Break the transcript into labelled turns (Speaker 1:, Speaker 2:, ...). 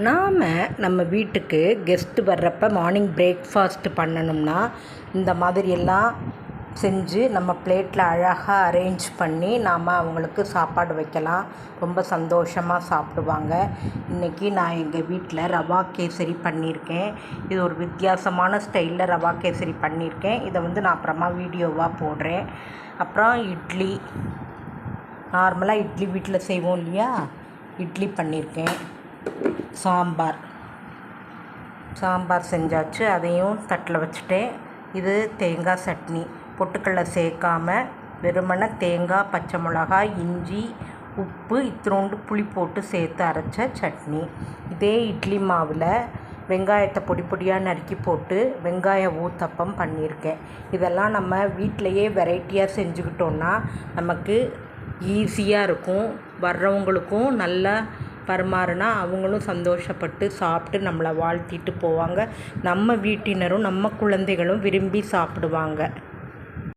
Speaker 1: நாம் நம்ம வீட்டுக்கு கெஸ்ட்டு வர்றப்போ மார்னிங் பிரேக்ஃபாஸ்ட் பண்ணணும்னா இந்த மாதிரியெல்லாம் செஞ்சு நம்ம பிளேட்டில் அழகாக அரேஞ்ச் பண்ணி நாம் அவங்களுக்கு சாப்பாடு வைக்கலாம். ரொம்ப சந்தோஷமாக சாப்பிடுவாங்க. இன்றைக்கி நான் எங்கள் வீட்டில் ரவா கேசரி பண்ணியிருக்கேன். இது ஒரு வித்தியாசமான ஸ்டைலில் ரவா கேசரி பண்ணியிருக்கேன். இதை நான் அப்புறமா வீடியோவாக போடுறேன். அப்புறம் இட்லி, நார்மலாக இட்லி வீட்டில் செய்வோம் இல்லையா, இட்லி பண்ணியிருக்கேன். சாம்பார் செஞ்சாச்சு, அதையும் தட்டில் வச்சுட்டேன். இது தேங்காய் சட்னி, பொட்டுக்கடலை சேர்க்காம வெறுமனே தேங்காய், பச்சை மிளகாய், இஞ்சி, உப்பு, இத்தினோண்டு புளி போட்டு சேர்த்து அரைச்ச சட்னி. இதே இட்லி மாவில் வெங்காயத்தை பொடி பொடியாக நறுக்கி போட்டு வெங்காய ஊத்தப்பம் பண்ணியிருக்கேன். இதெல்லாம் நம்ம வீட்டிலையே வெரைட்டியாக செஞ்சுக்கிட்டோன்னா நமக்கு ஈஸியாக இருக்கும். வர்றவங்களுக்கும் நல்லா பரிமாறினா அவங்களும் சந்தோஷப்பட்டு சாப்பிட்டு நம்மளை வாழ்த்திட்டு போவாங்க. நம்ம வீட்டினரும் நம்ம குழந்தைகளும் விரும்பி சாப்பிடுவாங்க.